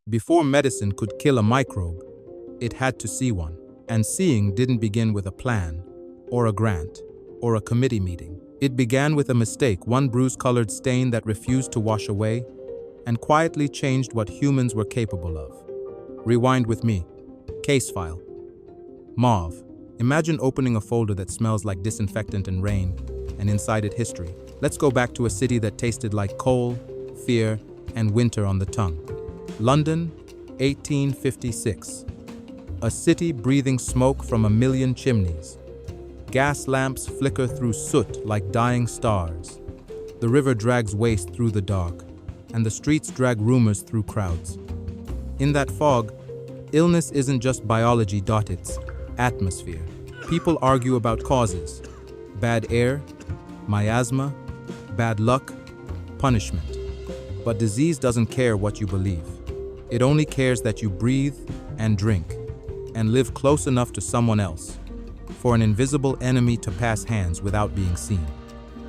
Before medicine could kill a microbe, it had to see one. And seeing didn't begin with a plan, or a grant, or a committee meeting. It began with a mistake, one bruise-colored stain that refused to wash away, and quietly changed what humans were capable of. Rewind with me. Case file. Mauve. Imagine opening a folder that smells like disinfectant and rain, and inside it history. Let's go back to a city that tasted like coal, fear, and winter on the tongue. London, 1856. A city breathing smoke from a million chimneys. Gas lamps flicker through soot like dying stars. The river drags waste through the dark, and the streets drag rumors through crowds. In that fog, illness isn't just biology, it's atmosphere. People argue about causes. Bad air, miasma, bad luck, punishment. But disease doesn't care what you believe. It only cares that you breathe and drink and live close enough to someone else for an invisible enemy to pass hands without being seen.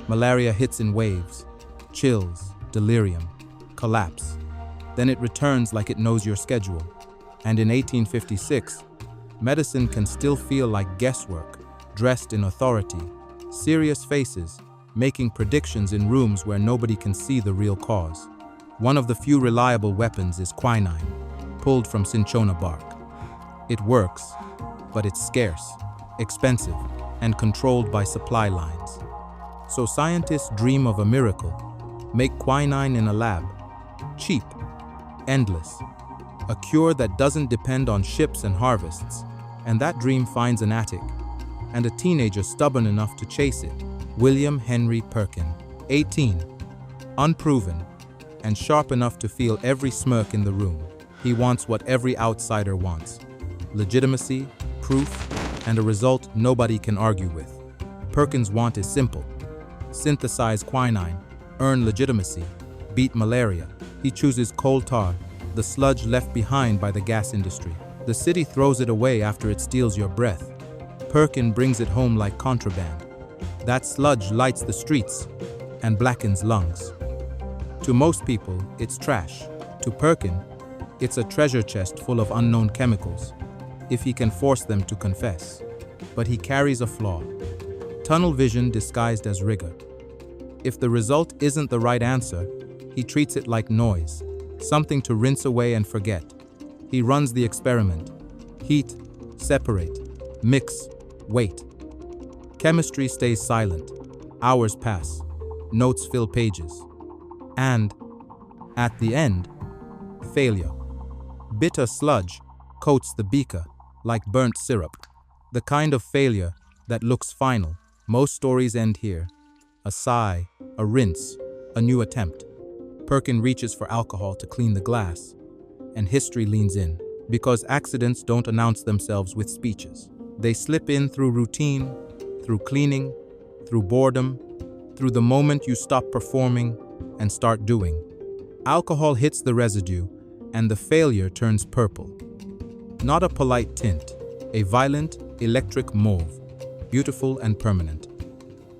Malaria hits in waves, chills, delirium, collapse. Then it returns like it knows your schedule. And in 1856, medicine can still feel like guesswork, dressed in authority, serious faces, making predictions in rooms where nobody can see the real cause. One of the few reliable weapons is quinine, pulled from cinchona bark. It works, but it's scarce, expensive, and controlled by supply lines. So scientists dream of a miracle, make quinine in a lab, cheap, endless, a cure that doesn't depend on ships and harvests. And that dream finds an attic, and a teenager stubborn enough to chase it. William Henry Perkin, 18, unproven, and sharp enough to feel every smirk in the room. He wants what every outsider wants: legitimacy, proof, and a result nobody can argue with. Perkin's want is simple: synthesize quinine, earn legitimacy, beat malaria. He chooses coal tar, the sludge left behind by the gas industry. The city throws it away after it steals your breath. Perkin brings it home like contraband. That sludge lights the streets and blackens lungs. To most people, it's trash. To Perkin, it's a treasure chest full of unknown chemicals, if he can force them to confess. But he carries a flaw: tunnel vision disguised as rigor. If the result isn't the right answer, he treats it like noise, something to rinse away and forget. He runs the experiment: heat, separate, mix, wait. Chemistry stays silent. Hours pass. Notes fill pages. And, at the end, failure. Bitter sludge coats the beaker like burnt syrup. The kind of failure that looks final. Most stories end here. A sigh, a rinse, a new attempt. Perkin reaches for alcohol to clean the glass, and history leans in, because accidents don't announce themselves with speeches. They slip in through routine, through cleaning, through boredom, through the moment you stop performing and start doing. Alcohol hits the residue, and the failure turns purple. Not a polite tint, a violent, electric mauve, beautiful and permanent.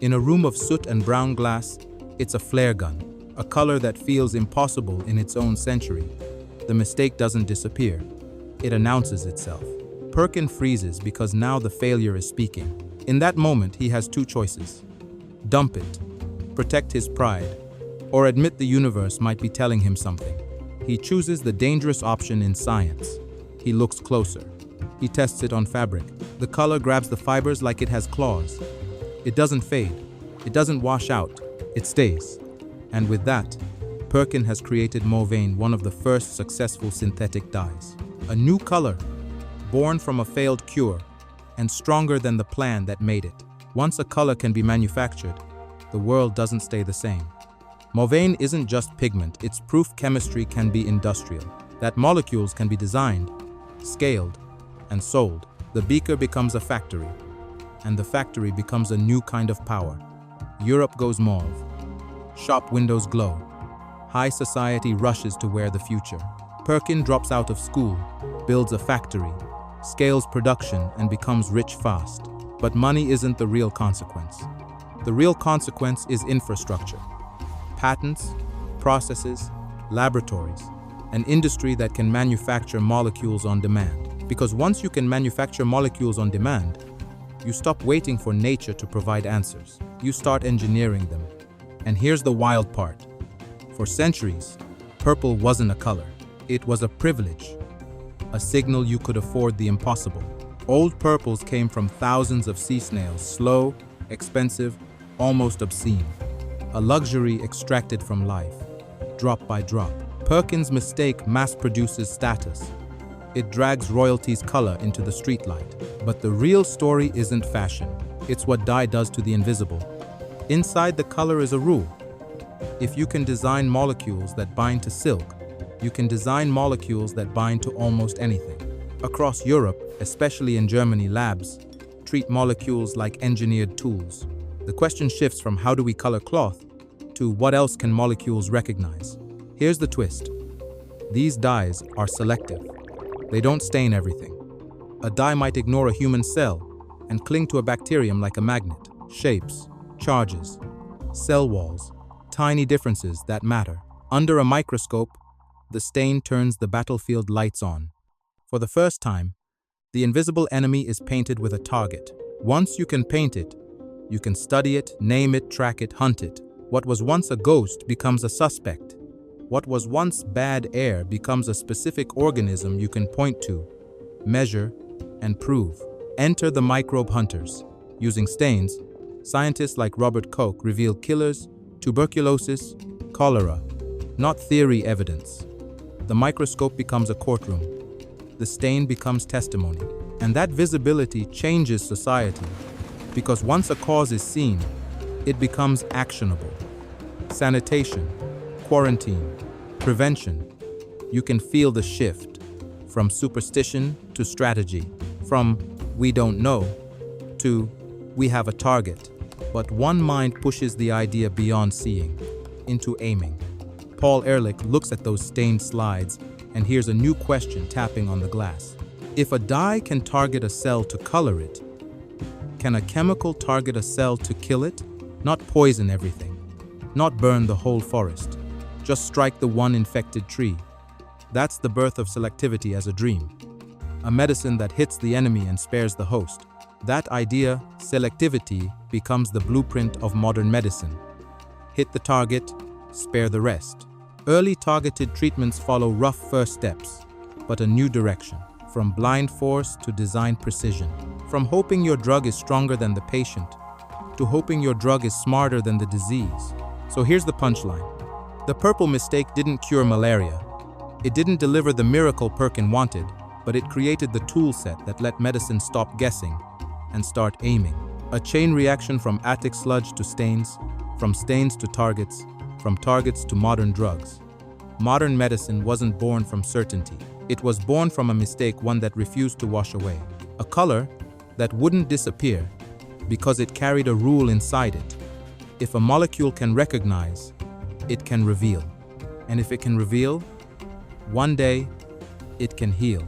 In a room of soot and brown glass, it's a flare gun, a color that feels impossible in its own century. The mistake doesn't disappear. It announces itself. Perkin freezes because now the failure is speaking. In that moment, he has two choices: dump it, protect his pride, or admit the universe might be telling him something. He chooses the dangerous option in science. He looks closer. He tests it on fabric. The color grabs the fibers like it has claws. It doesn't fade. It doesn't wash out. It stays. And with that, Perkin has created Mauveine, one of the first successful synthetic dyes. A new color, born from a failed cure, and stronger than the plan that made it. Once a color can be manufactured, the world doesn't stay the same. Mauveine isn't just pigment, it's proof chemistry can be industrial, that molecules can be designed, scaled, and sold. The beaker becomes a factory, and the factory becomes a new kind of power. Europe goes mauve. Shop windows glow. High society rushes to wear the future. Perkin drops out of school, builds a factory, scales production, and becomes rich fast. But money isn't the real consequence. The real consequence is infrastructure. Patents, processes, laboratories. an industry that can manufacture molecules on demand. Because once you can manufacture molecules on demand, you stop waiting for nature to provide answers. You start engineering them. And here's the wild part. For centuries, purple wasn't a color. It was a privilege, a signal you could afford the impossible. Old purples came from thousands of sea snails, slow, expensive, almost obscene. A luxury extracted from life, drop by drop. Perkin's mistake mass-produces status. It drags royalty's color into the streetlight. But the real story isn't fashion. It's what dye does to the invisible. Inside the color is a rule. If you can design molecules that bind to silk, you can design molecules that bind to almost anything. Across Europe, especially in Germany, labs treat molecules like engineered tools. The question shifts from how do we color cloth to what else can molecules recognize. Here's the twist. These dyes are selective. They don't stain everything. A dye might ignore a human cell and cling to a bacterium like a magnet. Shapes, charges, cell walls, tiny differences that matter. Under a microscope, the stain turns the battlefield lights on. For the first time, the invisible enemy is painted with a target. Once you can paint it, you can study it, name it, track it, hunt it. What was once a ghost becomes a suspect. What was once bad air becomes a specific organism you can point to, measure, and prove. Enter the microbe hunters. Using stains, scientists like Robert Koch reveal killers, tuberculosis, cholera, not theory evidence. The microscope becomes a courtroom. The stain becomes testimony. And that visibility changes society, because once a cause is seen, it becomes actionable. Sanitation, quarantine, prevention. You can feel the shift from superstition to strategy, from we don't know to we have a target. But one mind pushes the idea beyond seeing, into aiming. Paul Ehrlich looks at those stained slides and hears a new question tapping on the glass. If a dye can target a cell to color it, can a chemical target a cell to kill it? Not poison everything, not burn the whole forest, just strike the one infected tree. That's the birth of selectivity as a dream. A medicine that hits the enemy and spares the host. That idea, selectivity, becomes the blueprint of modern medicine. Hit the target, spare the rest. Early targeted treatments follow rough first steps, but a new direction. From blind force to design precision. From hoping your drug is stronger than the patient, to hoping your drug is smarter than the disease. So here's the punchline. The purple mistake didn't cure malaria. It didn't deliver the miracle Perkin wanted, but it created the tool set that let medicine stop guessing and start aiming. A chain reaction from attic sludge to stains, from stains to targets, from targets to modern drugs. Modern medicine wasn't born from certainty. It was born from a mistake, one that refused to wash away. A color that wouldn't disappear because it carried a rule inside it. If a molecule can recognize, it can reveal. And if it can reveal, one day, it can heal.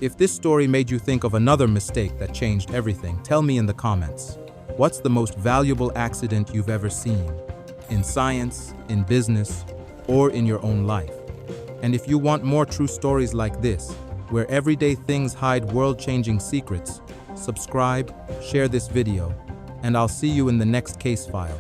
If this story made you think of another mistake that changed everything, tell me in the comments. What's the most valuable accident you've ever seen? In science, in business, or in your own life? And if you want more true stories like this, where everyday things hide world-changing secrets, subscribe, share this video, and I'll see you in the next case file.